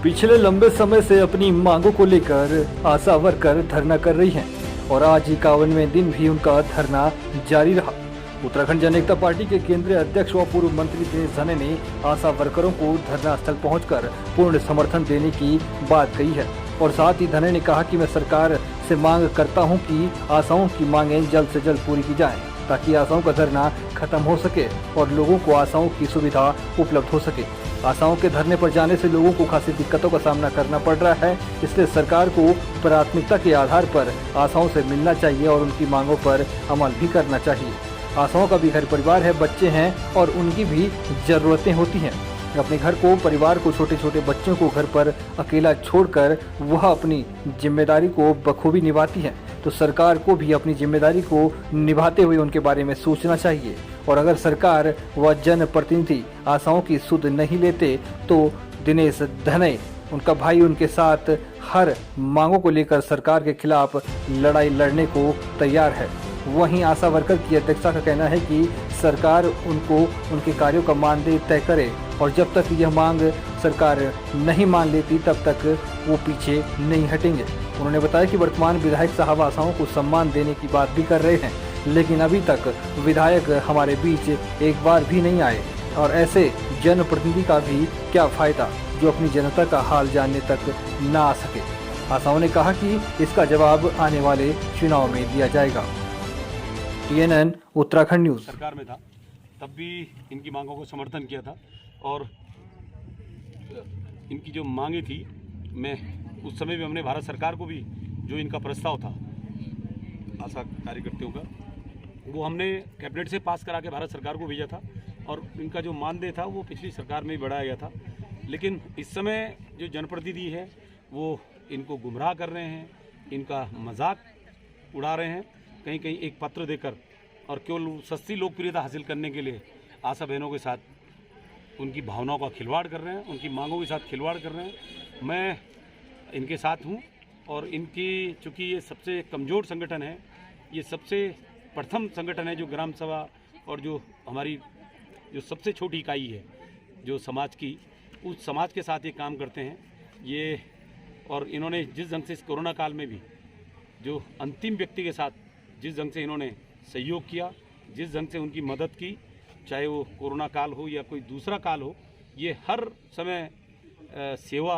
पिछले लंबे समय से अपनी मांगों को लेकर आशा वर्कर धरना कर रही हैं और आज 51वें दिन भी उनका धरना जारी रहा। उत्तराखंड जन एकता पार्टी के केंद्रीय अध्यक्ष व पूर्व मंत्री दिनेश धने ने आशा वर्करों को धरना स्थल पहुंचकर पूर्ण समर्थन देने की बात कही है और साथ ही धने ने कहा कि मैं सरकार से मांग करता हूं कि आशाओं की मांगें जल्द से जल्द पूरी की जाएं ताकि आशाओं का धरना खत्म हो सके और लोगों को आशाओं की सुविधा उपलब्ध हो सके। आशाओं के धरने पर जाने से लोगों को खासी दिक्कतों का सामना करना पड़ रहा है, इसलिए सरकार को प्राथमिकता के आधार पर आशाओं से मिलना चाहिए और उनकी मांगों पर अमल भी करना चाहिए। आशाओं का भी घर परिवार है, बच्चे हैं और उनकी भी जरूरतें होती हैं। अपने घर को, परिवार को, छोटे छोटे बच्चों को घर पर अकेला छोड़कर वह अपनी जिम्मेदारी को बखूबी निभाती है, तो सरकार को भी अपनी जिम्मेदारी को निभाते हुए उनके बारे में सोचना चाहिए। और अगर सरकार व जनप्रतिनिधि आशाओं की सुध नहीं लेते तो दिनेश धने, उनका भाई, उनके साथ हर मांगों को लेकर सरकार के खिलाफ लड़ाई लड़ने को तैयार है। वहीं आशा वर्कर की अध्यक्षा का कहना है कि सरकार उनको उनके कार्यों का मानदेय तय करे और जब तक यह मांग सरकार नहीं मान लेती तब तक वो पीछे नहीं हटेंगे। उन्होंने बताया कि वर्तमान विधायक साहब आशाओं को सम्मान देने की बात भी कर रहे हैं, लेकिन अभी तक विधायक हमारे बीच एक बार भी नहीं आए और ऐसे जनप्रतिनिधि का भी क्या फायदा जो अपनी जनता का हाल जानने तक न आ सके। आशाओं ने कहा कि इसका जवाब आने वाले चुनाव में दिया जाएगा। TNN Uttarakhand news. सरकार में था तब भी इनकी मांगों को समर्थन किया था और इनकी जो मांगे थी, मैं उस समय भी हमने भारत सरकार को भी जो इनका प्रस्ताव था आशा कार्यकर्ताओं का, वो हमने कैबिनेट से पास करा के भारत सरकार को भेजा था और इनका जो मानदेय था वो पिछली सरकार में ही बढ़ाया गया था। लेकिन इस समय जो जनप्रतिनिधि है वो इनको गुमराह कर रहे हैं, इनका मजाक उड़ा रहे हैं, कहीं कहीं एक पत्र देकर और केवल सस्ती लोकप्रियता हासिल करने के लिए आशा बहनों के साथ उनकी भावनाओं का खिलवाड़ कर रहे हैं, उनकी मांगों के साथ खिलवाड़ कर रहे हैं। मैं इनके साथ हूं और इनकी, चूँकि ये सबसे कमज़ोर संगठन है, ये सबसे प्रथम संगठन है जो ग्राम सभा और जो हमारी जो सबसे छोटी इकाई है जो समाज की, उस समाज के साथ ये काम करते हैं ये। और इन्होंने जिस ढंग से इस कोरोना काल में भी जो अंतिम व्यक्ति के साथ जिस ढंग से इन्होंने सहयोग किया, जिस ढंग से उनकी मदद की, चाहे वो कोरोना काल हो या कोई दूसरा काल हो, ये हर समय सेवा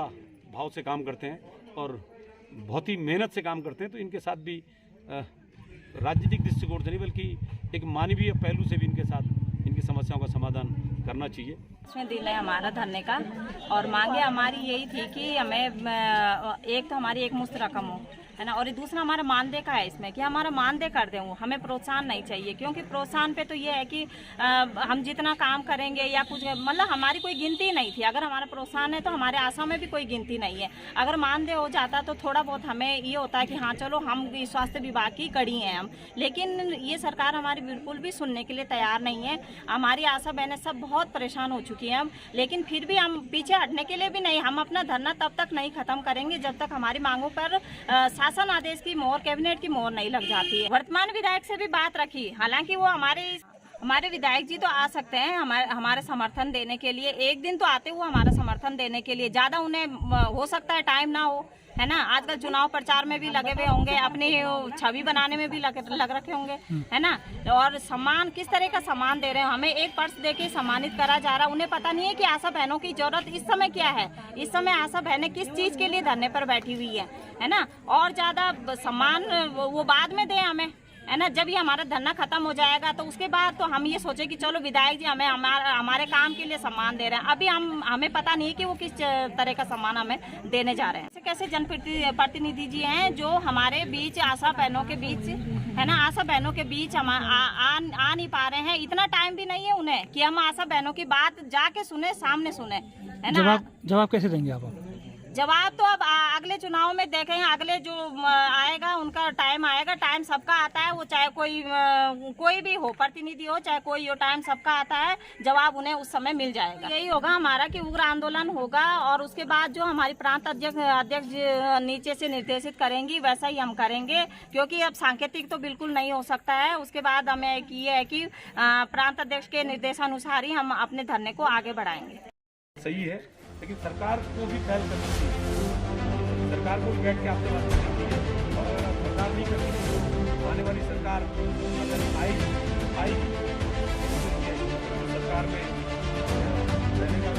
भाव से काम करते हैं और बहुत ही मेहनत से काम करते हैं। तो इनके साथ भी राजनीतिक दृष्टिकोण से नहीं बल्कि एक मानवीय पहलू से भी इनके साथ इनकी समस्याओं का समाधान करना चाहिए। इसमें दिन है हमारा धरने का और मांगे हमारी यही थी कि हमें एक तो हमारी एक मुश्त रकम हो, है ना, और दूसरा हमारा मानदेय का है इसमें कि हमारा मानदेय कर दें, हमें प्रोत्साहन नहीं चाहिए, क्योंकि प्रोत्साहन पे तो ये है कि हम जितना काम करेंगे या कुछ, मतलब हमारी कोई गिनती नहीं थी। अगर हमारा प्रोत्साहन है तो हमारे आशा में भी कोई गिनती नहीं है। अगर मानदेय हो जाता तो थोड़ा बहुत हमें ये होता है कि हाँ चलो हम स्वास्थ्य विभाग की कड़ी हैं हम, लेकिन ये सरकार हमारी बिल्कुल भी सुनने के लिए तैयार नहीं है। हमारी आशा बहनें सब बहुत परेशान हो चुकी हैं हम, लेकिन फिर भी हम पीछे हटने के लिए भी नहीं, हम अपना धरना तब तक नहीं खत्म करेंगे जब तक हमारी मांगों पर शासन आदेश की मोहर, कैबिनेट की मोहर नहीं लग जाती है। वर्तमान विधायक से भी बात रखी, हालांकि वो हमारे विधायक जी तो आ सकते हैं हमारे समर्थन देने के लिए, एक दिन तो आते हुए हमारा समर्थन देने के लिए, ज्यादा उन्हें हो सकता है टाइम ना हो, है ना। आजकल चुनाव प्रचार में भी लगे हुए होंगे, अपनी छवि बनाने में भी लग रखे होंगे, है ना। और सम्मान, किस तरह का सम्मान दे रहे हैं, हमें एक पर्स देके सम्मानित करा जा रहा है। उन्हें पता नहीं है कि आशा बहनों की जरूरत इस समय क्या है, इस समय आशा बहनें किस चीज के लिए धरने पर बैठी हुई है ना। और ज्यादा सम्मान वो बाद में दें हमें, है ना। जब ये हमारा धरना खत्म हो जाएगा तो उसके बाद तो हम ये सोचे कि चलो विधायक जी हमें हमारे काम के लिए सम्मान दे रहे हैं। अभी हमें पता नहीं है कि वो किस तरह का सम्मान हमें देने जा रहे हैं। कैसे जनप्रतिनिधि जी हैं जो हमारे बीच, आशा बहनों के बीच, है ना, आशा बहनों के बीच हम आ नहीं पा रहे हैं। इतना टाइम भी नहीं है उन्हें कि हम आशा बहनों की बात जाके सुने, सामने सुने, है ना। जवाब कैसे देंगे आप? जवाब तो अब अगले चुनाव में देखेंगे, अगले जो आएगा उनका टाइम आएगा। टाइम सबका आता है, वो चाहे कोई भी हो, प्रतिनिधि हो चाहे कोई हो, टाइम सबका आता है, जवाब उन्हें उस समय मिल जाएगा। यही होगा हमारा कि उग्र आंदोलन होगा और उसके बाद जो हमारी प्रांत अध्यक्ष नीचे से निर्देशित करेंगी वैसा ही हम करेंगे, क्योंकि अब सांकेतिक तो बिल्कुल नहीं हो सकता है। उसके बाद हमें ये है कि प्रांत अध्यक्ष के निर्देशानुसार ही हम अपने धरने को आगे बढ़ाएंगे। सही है लेकिन सरकार को भी पहल करनी चाहिए, सरकार को भी बैठ के आपसे बात करनी चाहिए। और अगर सरकार नहीं करती तो आने वाली सरकार अगर आएगी तो सरकार में रहने का